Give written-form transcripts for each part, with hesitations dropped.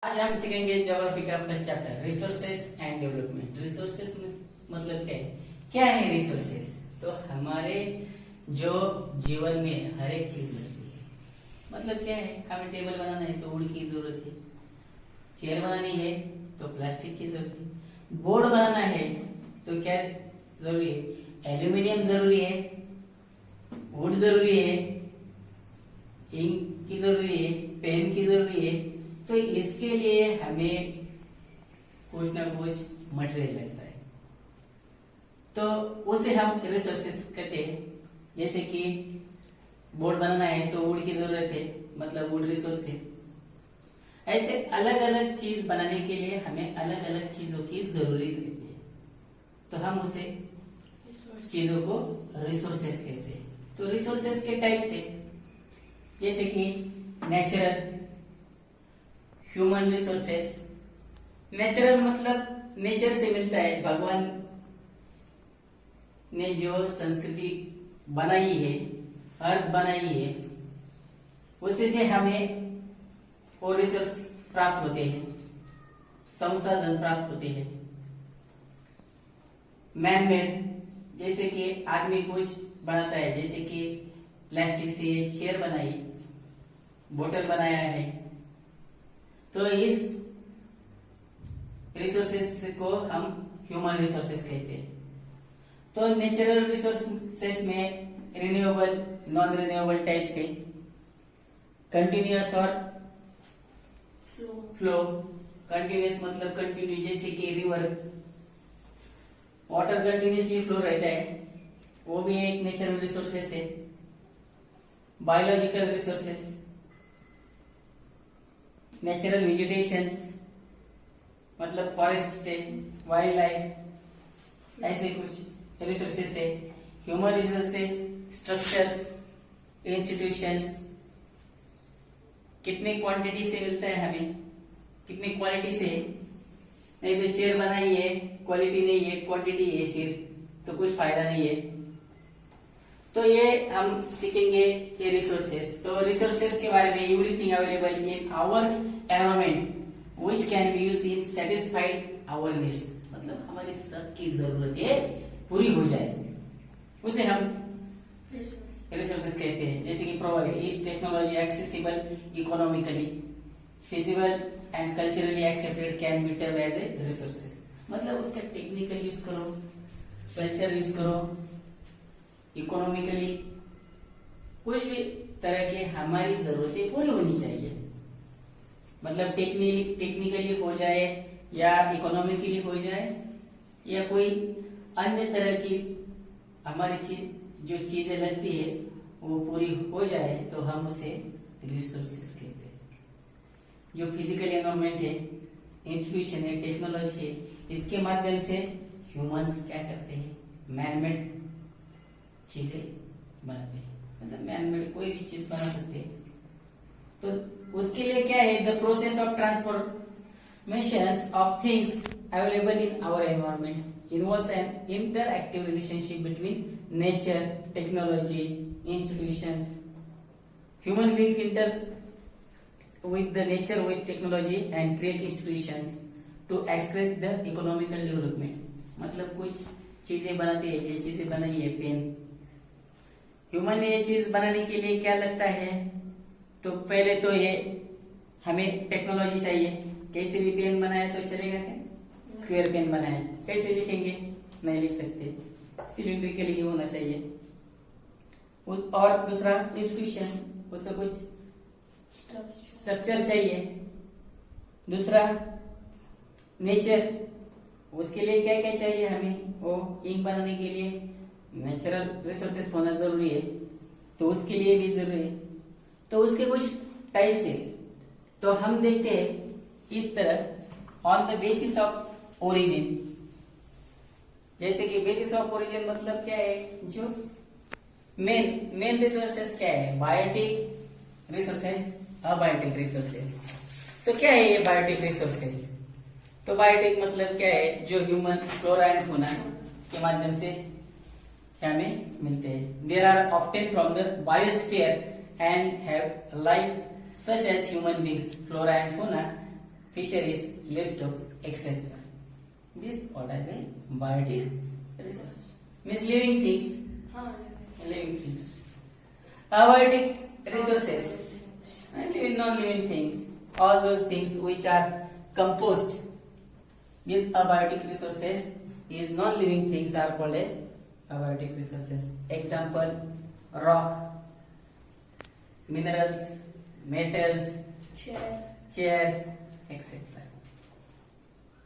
आज हम सीखेंगे ज्योग्राफी का first chapter resources and development. Resources मतलब क्या है रिसोर्सेस? तो हमारे जो जीवन में हर एक चीज लगती है। मतलब क्या है, हमें टेबल बनाना है तो वुड की जरूरत है, चेयर बनानी है तो प्लास्टिक की जरूरत है, बोर्ड बनाना है तो क्या जरूरी है, एल्यूमिनियम जरूरी है, वुड जरूरी है, इंक की जरूरी है, पेन की जरूरी है। तो इसके लिए हमें कुछ ना कुछ मटेरियल लगता है, तो उसे हम रिसोर्सेस कहते हैं। जैसे कि बोर्ड बनाना है तो वुड की जरूरत है, मतलब वुड रिसोर्स है। ऐसे अलग अलग चीज बनाने के लिए हमें अलग अलग चीजों की जरूरी रहती है, तो हम उसे चीजों को रिसोर्सेस कहते हैं। तो रिसोर्सेस के टाइप से जैसे कि नेचुरल, ह्यूमन रिसोर्सेस। नेचुरल मतलब नेचर से मिलता है, भगवान ने जो संस्कृति बनाई है, अर्थ बनाई है, उसी से हमें वो रिसोर्स प्राप्त होते हैं, संसाधन प्राप्त होते हैं। मैन मेड, जैसे कि आदमी कुछ बनाता है, जैसे कि प्लास्टिक से चेयर बनाई, बोतल बनाया है, तो इस रिसोर्सेस को हम ह्यूमन रिसोर्सेस कहते हैं। तो नेचुरल रिसोर्सेस में रिन्यूएबल, नॉन रिन्यूएबल टाइप से, कंटिन्यूअस और फ्लो। कंटिन्यूअस मतलब कंटिन्यू, जैसे कि रिवर, वाटर कंटिन्यूअसली फ्लो रहता है, वो भी एक नेचुरल रिसोर्सेस है। बायोलॉजिकल रिसोर्सेस, नेचुरल वेजिटेशंस मतलब फॉरेस्ट से, वाइल्ड लाइफ, ऐसे कुछ रिसोर्सेस है। ह्यूमन रिसोर्सेस, स्ट्रक्चर्स, इंस्टीट्यूशंस, कितने क्वांटिटी से मिलता है हमें, कितनी क्वालिटी से। नहीं तो चेयर बनाई है, क्वालिटी नहीं है, क्वांटिटी है सिर्फ, तो कुछ फायदा नहीं है। तो ये हम सीखेंगे ये रिसोर्सेस। तो रिसोर्सेस के बारे में, everything available in our environment which can be used in satisfied our needs, मतलब हमारी सबकी जरूरतें पूरी हो जाए, उसे हम रिसोर्सेस कहते हैं। जैसे कि provide is technology accessible, economically feasible and culturally accepted, can be term as a resources. मतलब उसका टेक्निकल यूज करो, कल्चर यूज करो, इकोनॉमिकली, कोई भी तरह के हमारी जरूरतें पूरी होनी चाहिए। मतलब टेक्निकली हो जाए या इकोनॉमिकली हो जाए या कोई अन्य तरह की हमारी जो चीजें लगती है वो पूरी हो जाए, तो हम उसे रिसोर्सेस कहते हैं। जो फिजिकल एनवायरनमेंट है, इंस्टीट्यूशन है, टेक्नोलॉजी है, इसके माध्यम से ह्यूमंस क्या करते हैं, मैनमेड चीजें बनाते हैं। मतलब मैनमेड कोई भी चीज बना सकते हैं। तो उसके लिए क्या है, the process of transformations of things available in our environment involves an interactive relationship between nature, technology, institutions. Human beings inter with the nature, with technology and create institutions to accelerate the economical development। मतलब कुछ चीजें बनाते हैं, ये चीजें बनाई है, pen, human ने ये चीज बनाने के लिए क्या लगता है, तो पहले तो ये हमें टेक्नोलॉजी चाहिए। कैसे भी पेन बनाया तो चलेगा क्या? स्क्वायर पेन बनाया, कैसे लिखेंगे? नहीं लिख सकते, सिलिंड्रिकली होना चाहिए। और दूसरा इंस्टीट्यूशन, उसका कुछ स्ट्रक्चर चाहिए। दूसरा नेचर, उसके लिए क्या क्या चाहिए हमें, वो इंक बनाने के लिए नेचुरल रिसोर्सेस होना जरूरी है, तो उसके लिए भी जरूरी है। तो उसके कुछ टाइप्स है, तो हम देखते हैं इस तरफ, on the basis of origin. जैसे कि बेसिस ऑफ ओरिजिन मतलब क्या है, जो मेन रिसोर्सेस क्या है, बायोटिक रिसोर्सेस, अबायोटिक रिसोर्सेस। तो क्या है ये बायोटिक रिसोर्सेस? तो बायोटिक मतलब क्या है, जो ह्यूमन फ्लोरा एंड फौना के माध्यम से हमें मिलते हैं। There are obtain from the biosphere and have life such as human beings, flora and fauna, fisheries, livestock, etc. This what I say biotic resources means living things. Living things. Abiotic resources and living non-living things. All those things which are composed. These abiotic resources is non-living things are called abiotic resources. Example: rock, minerals, metals, chairs, etc.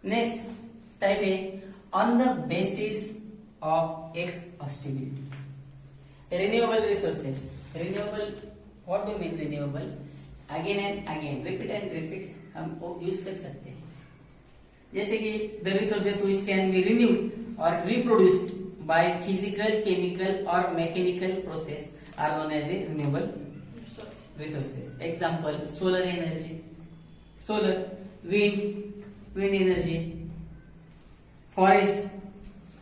Next, type A, on the basis of exhaustibility. Renewable resources. Renewable, what do you mean renewable? Again and again, repeat and repeat हम use कर सकते हैं. जैसे कि the resources which can be renewed or reproduced by physical, chemical or mechanical process are known as a renewable resources. Example: solar energy, solar, wind energy, forest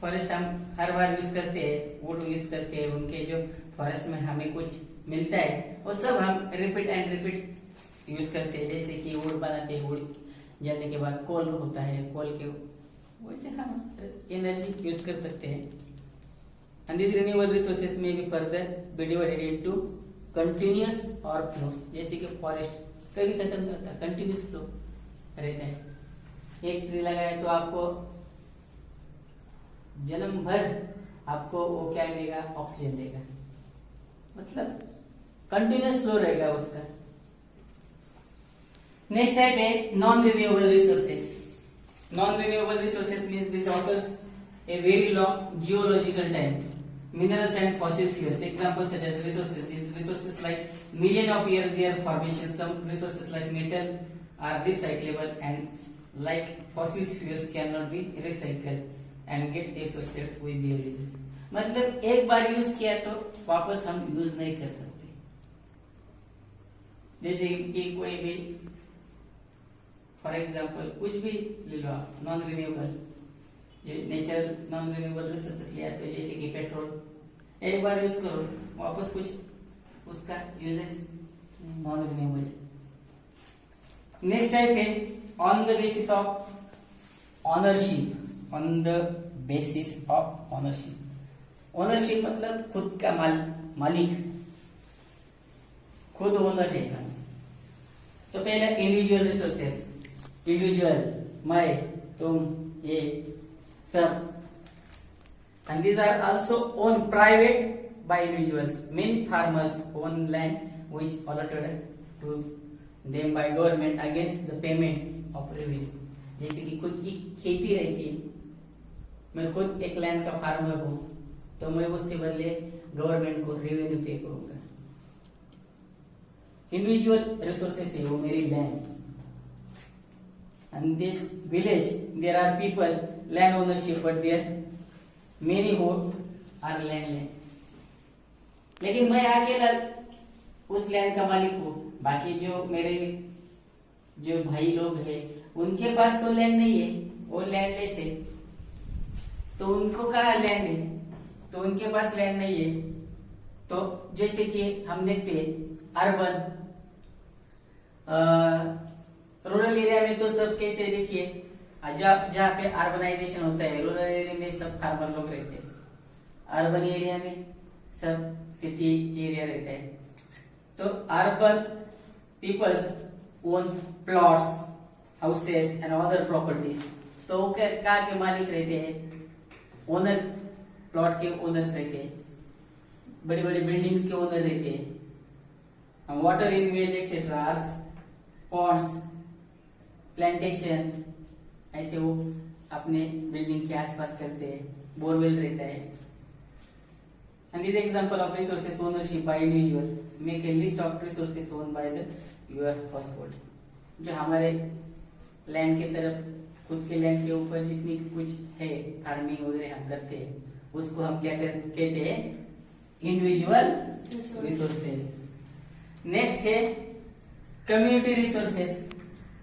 हम हर बार use करते हैं, would use करते हैं, उनके जो फॉरेस्ट में हमें कुछ मिलता है वो सब हम रिपीट एंड रिपीट यूज करते हैं. जैसे कि वुड बनाते हैं, वुड जलने के बाद कोल होता है, कोल के वैसे हम एनर्जी यूज कर सकते हैं. एंड दिस रिन्यूएबल रिसोर्सेज में भी further be divided into continuous और फ्लो. जैसे कि फॉरेस्ट कभी खत्म नहीं होता, कंटिन्यूअस फ्लो रहता है. एक ट्री लगाए तो आपको जन्म भर आपको वो क्या देगा, ऑक्सीजन देगा, मतलब कंटिन्यूअस फ्लो रहेगा उसका. नेक्स्ट टाइप है non renewable resources. Non renewable resources means this offers a very long geological time. Minerals and fossil fuels. Examples such as resources. These resources like million of years their formation. Some resources like metal are recyclable and like fossil fuels cannot be recycled and get associated with their uses. मतलब एक बार use किया तो वापस हम use नहीं कर सकते. जैसे कि कोई भी फॉर एग्जाम्पल कुछ भी ले लो आप, नॉन रिन्यूएबल जो नेचुरल नॉन रिन्यूएबल रिसोर्सेस लिया तो जैसे कि पेट्रोल एक बार यूज करो वापस कुछ उसका uses non renewable. Next type है on the basis of ownership. On the basis of ownership. Ownership मतलब खुद का मालिक, खुद ओनर है हम. तो पहला इंडिविजुअल रिसोर्सेस. इंडिविजुअल, मैं, तुम, ये सब. And these are also owned private by individuals. Many farmers own land which allotted to them by government against the payment of revenue. जैसे कि खुद की खेती रहती है, मैं खुद एक लैंड का फार्मर हूँ तो मैं उसके बदले गवर्नमेंट को रेवेन्यू पे करूंगा. इंडिविजुअल रिसोर्सेस है वो मेरी land. And this village there are people land ownership but there many who are landless. लेकिन मैं अकेला उस लैंड का मालिक हूँ, बाकी जो मेरे जो भाई लोग हैं उनके पास तो लैंड नहीं है, वो लैंडलेस है. तो उनको कहाँ लैंड है, तो उनके पास लैंड नहीं है. तो जैसे कि हम देखते हैं अर्बन रूरल एरिया में तो सब कैसे देखिए, जहाँ पे अर्बनाइजेशन होता है रूरल एरिया में सब फार्मर लोग रहते हैं, अर्बन एरिया में सब सिटी एरिया रहता है. तो urban peoples own plots, houses and other properties. तो वो क्या के मालिक रहते हैं, ओनर, प्लॉट के ओनर्स रहते हैं, बड़ी बड़ी बिल्डिंग्स के ओनर रहते हैं. Water in well etcetera, ponds, plantation, ऐसे वो अपने बिल्डिंग के आसपास करते हैं. बोरवेल रहता है. And this example of resources ownership by individual. Make a list of resources owned by the your household. जो हमारे लैंड के तरफ, खुद के लैंड के ऊपर जितनी कुछ है फार्मिंग वगैरह हम करते हैं उसको हम क्या कहते हैं, इंडिविजुअल रिसोर्सेस. नेक्स्ट है कम्युनिटी रिसोर्सेस.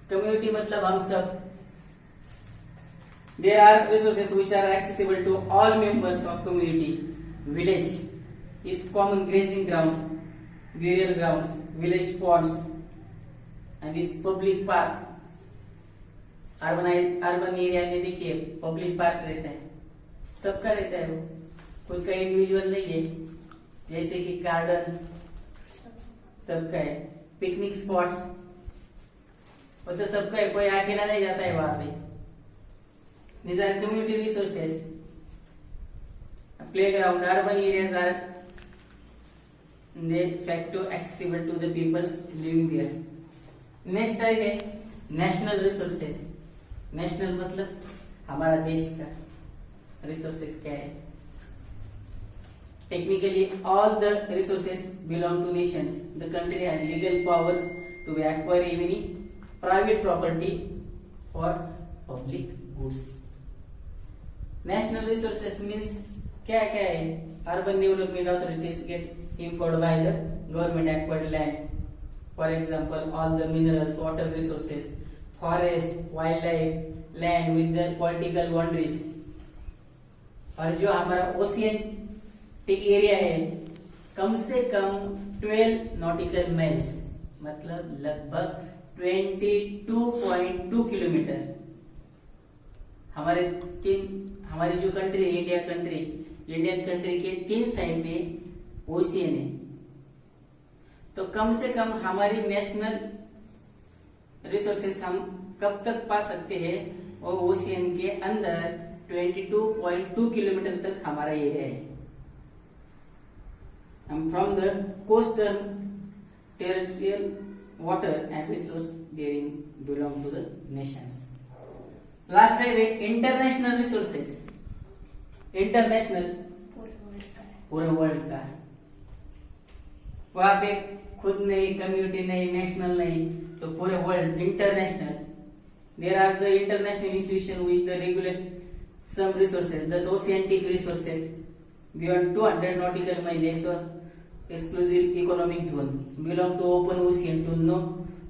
कम्युनिटी मतलब हम सब. There are resources which are accessible to all members of community. Village is common grazing ground, burial grounds, village ponds, and this public park. Urban area में देखिए public park रहता है, सबका रहता है वो, कोई का इंडिविजुअल नहीं है। जैसे कि गार्डन सबका है, पिकनिक स्पॉट वो तो सबका है, कोई अकेला नहीं जाता है वहां पे। These are community resources. Playground, urban areas are de facto accessible to the people living there. Next type है national resources. National मतलब हमारा देश का resources क्या है? Technically, all the resources belong to nations. The country has legal powers to acquire any private property or public goods. National resources means क्या क्या है? Urban development authorities get empowered by the government acquired land. For example, all the minerals, water resources, forest, wildlife, land with their political boundaries. और जो हमारा ओशियंटिक area है कम से कम 12 nautical miles मतलब लगभग 22.2 किलोमीटर। हमारी जो कंट्री इंडियन कंट्री के 3 साइड में ओशियन है, तो कम से कम हमारी नेशनल रिसोर्सेस हम कब तक पा सकते हैं? और ओशियन के अंदर 22.2 किलोमीटर तक हमारा एरिया है। हम from the coastal territorial water and resource bearing belong to the nations. Last type है international resources. International पूरे वर्ल्ड का, वहां पे खुद नहीं, कम्युनिटी नहीं, नेशनल नहीं, तो पूरे world international. There are the international institutions which they regulate some resources. The oceanic resources beyond 200 nautical miles or exclusive economic zone belong to open ocean to no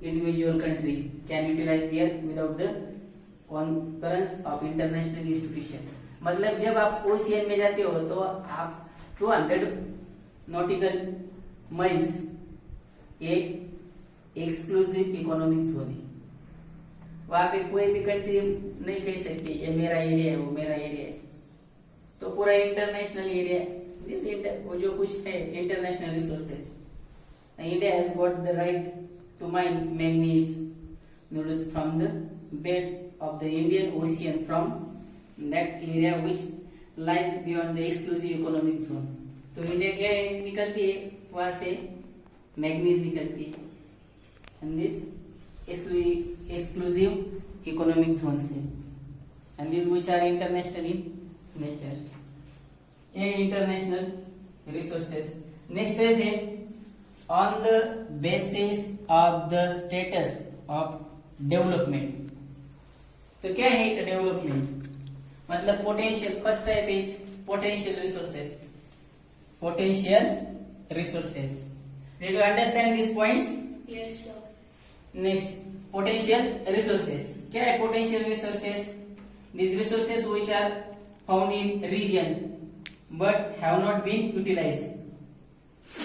individual country can utilize there without the concurrence of international institution. मतलब जब आप ocean में जाते हो तो आप 200 nautical miles एक exclusive economic zone है, वहां पे कोई भी कंट्री नहीं कह सकती ये मेरा एरिया है, वो मेरा एरिया है। तो पूरा इंटरनेशनल एरिया वो जो कुछ है international resources. India has got the right to mine manganese nodules from the bed of the Indian Ocean from that area which lies beyond the exclusive economic zone. तो India क्या निकलती है वहां से मैग्नीज निकलती है and this exclusive economic zone से and these which are international in nature. ये international resources. Next step है on the basis of the status of development. तो क्या है डेवलपमेंट मतलब potential. First type is potential resources. Potential resources. Did you understand these points? Yes, sir. Next, potential resources. क्या है potential resources? These resources which are found in region but have not been utilized.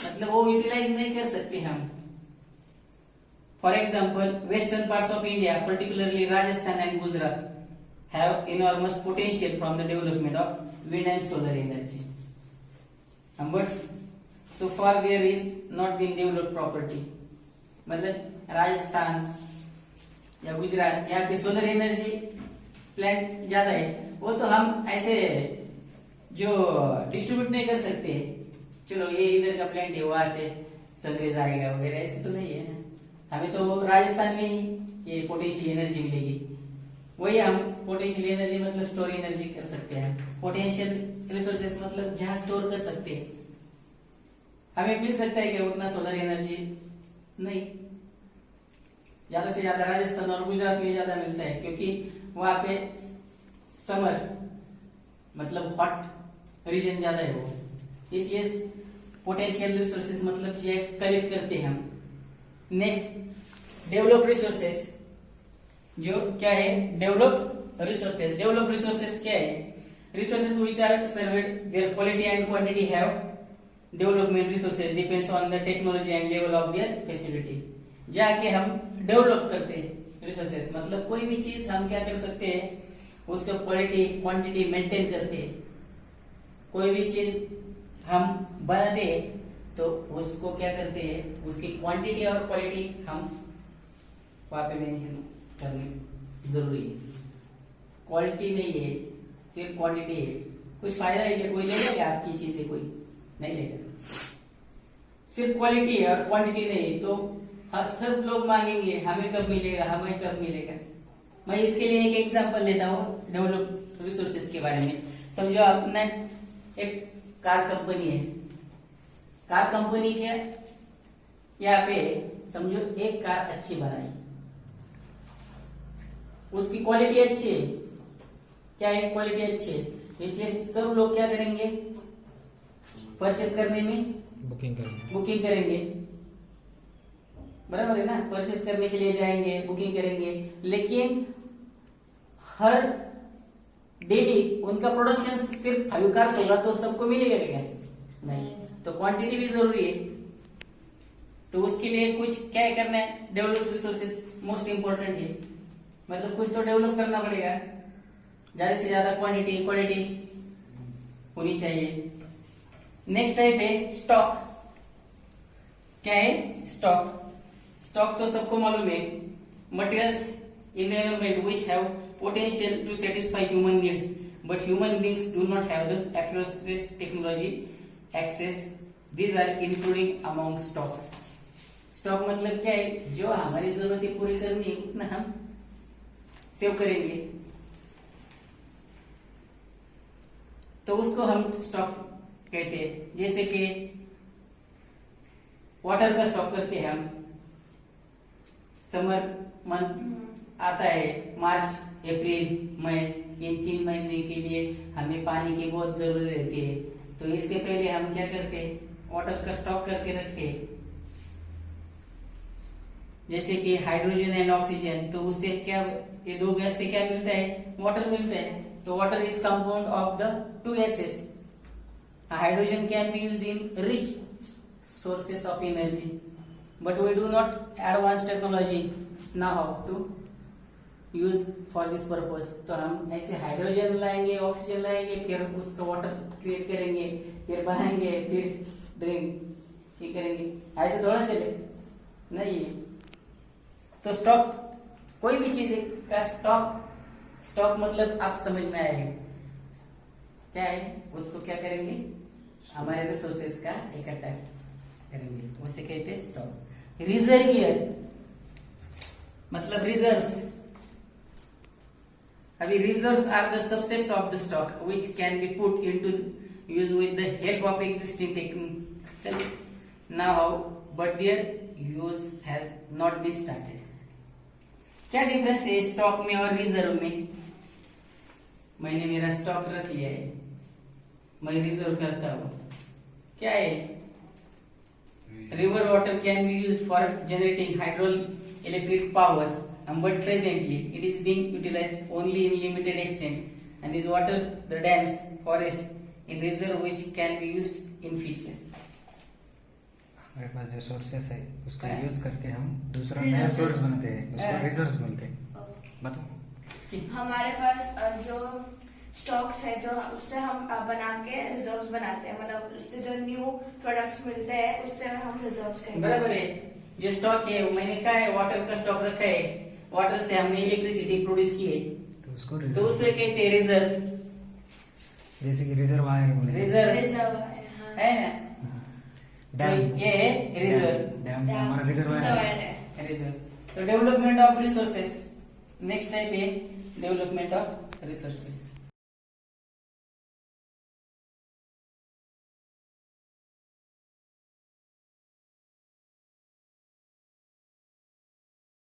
मतलब वो utilise नहीं कर सकते हम. For example, western parts of India, particularly Rajasthan and Gujarat, have enormous potential from the development of wind and solar energy. But so far there is not been developed property. मतलब राजस्थान या गुजरात यहाँ पे solar energy plant ज्यादा है, वो तो हम ऐसे जो डिस्ट्रीब्यूट नहीं कर सकते. चलो ये इधर का प्लांट है वहां से सनराइज आएगा वगैरह, ऐसे तो नहीं है ना. हमें तो राजस्थान में ही ये पोटेंशियल एनर्जी मिलेगी. वही हम पोटेंशियल एनर्जी मतलब स्टोर एनर्जी कर सकते हैं. पोटेंशियल रिसोर्सेस मतलब जहां स्टोर कर सकते हैं. हमें मिल सकता है कि उतना सोलर एनर्जी नहीं. ज्यादा से ज्यादा राजस्थान और गुजरात में ज्यादा मिलता है क्योंकि वहां पे समर मतलब हॉट रीजन ज्यादा है वो, इसलिए पोटेंशियल रिसोर्सेस मतलब ये कलेक्ट करते हैं हम. Next develop resources. जो क्या है डेवलप रिसोर्सेस. डेवलप रिसोर्सेस क्या है? Resources which are surveyed their quality and quantity have development resources depends on the technology and level of their facility. जाके हम डेवलप करते हैं रिसोर्सेस मतलब कोई भी चीज हम क्या कर सकते हैं, उसका क्वालिटी क्वांटिटी मेंटेन करते हैं। कोई भी चीज हम बना दे तो उसको क्या करते हैं, उसकी क्वांटिटी और क्वालिटी हम वहां पे मेंशन करनी जरूरी है। क्वालिटी नहीं है सिर्फ क्वांटिटी है, कुछ फायदा है क्या? कोई लेगा क्या आपकी चीजें? कोई नहीं लेगा। सिर्फ क्वालिटी है और क्वांटिटी नहीं तो हर सब लोग मांगेंगे हमें कब मिलेगा, हमें कब मिलेगा। मैं इसके लिए एक एग्जांपल देता हूँ डेवलप रिसोर्सेज के बारे में। समझो आपने एक कार कंपनी है, कार कंपनी के यहाँ पे समझो एक कार अच्छी बनाई, उसकी क्वालिटी अच्छी है, क्या है क्वालिटी अच्छी है, इसलिए सब लोग क्या करेंगे, परचेस करने में बुकिंग करेंगे। बराबर है ना, परचेस करने के लिए जाएंगे, बुकिंग करेंगे। लेकिन हर डेली उनका प्रोडक्शन सिर्फ 5 कार्स होगा तो सबको मिलेगा क्या? नहीं, तो क्वांटिटी भी जरूरी है। तो उसके लिए कुछ क्या करना है, डेवलप रिसोर्सेस मोस्ट इंपॉर्टेंट है। मतलब कुछ तो डेवलप करना पड़ेगा, ज्यादा से ज्यादा क्वांटिटी होनी चाहिए। नेक्स्ट टाइप है स्टॉक। क्या है स्टॉक? स्टॉक तो सबको मालूम है, materials in the environment which have potential to satisfy human needs, but human beings do not have the appropriate technology access. These are including among stock. Stock मतलब क्या है, जो हमारी जरूरतें पूरी करनी है उतना हम सेव करेंगे, तो उसको हम स्टॉक कहते हैं। जैसे कि वाटर का स्टॉक करते हैं हम, समर मंथ आता है, मार्च अप्रैल मई, इन 3 महीने के लिए हमें पानी की बहुत जरूरत रहती है। तो इसके पहले हम क्या करते हैं, वाटर का स्टॉक करके रखते हैं। जैसे कि हाइड्रोजन एंड ऑक्सीजन, तो उससे क्या, ये 2 गैस से क्या मिलता है, वाटर मिलता है। तो water is compound of the 2 gases. Hydrogen can be used in rich sources of energy, but we do not advanced technology now to use for this purpose. तो हम ऐसे हाइड्रोजन लाएंगे, ऑक्सीजन लाएंगे, फिर उसका वाटर क्रिएट करेंगे, फिर बनाएंगे, फिर ड्रिंक ही करेंगे, ऐसे थोड़ा चले नहीं है। तो स्टॉक, कोई भी चीज का स्टॉक मतलब आप समझ में आएगा क्या है, उसको क्या करेंगे, हमारे रिसोर्सेस का इकट्ठा करेंगे, उसे कहते हैं स्टॉक। रिजर्वियर मतलब रिजर्व्स। अभी reserves are the subsets of the stock which can be put into use with the help of existing technique now, but their use has not been started. क्या difference है stock में और reserve में? मैंने मेरा stock रख लिया है, मैं रिजर्व करता हूं, क्या है, river water can be used for generating hydro electric power, but presently it is being utilized only in limited extent, and this water, the dams, forest in reserve which can be used in future. हमारे पास जो sources है उसका use करके हम दूसरा नया source बनाते हैं, उसको रिजर्व्स बोलते हैं। बताओ। हमारे पास जो स्टॉक्स है, जो उससे हम बना के रिजर्व्स बनाते हैं, मतलब उससे जो न्यू प्रोडक्ट्स मिलते हैं उससे हम रिजर्व्स कहते हैं। बराबर है। जो स्टॉक है मैंने क्या है, वाटर का स्टॉक रखा है, वाटर से हमने इलेक्ट्रिसिटी प्रोड्यूस की है, तो उससे कहते हैं रिजर्व। जैसे कि रिजर्वायर रिजर्व है ना, डैम, ये है रिजर्व, डैम हमारा रिजर्वायर है। रिजर्व। तो development of resources, next type है डेवलपमेंट ऑफ रिसोर्सेस।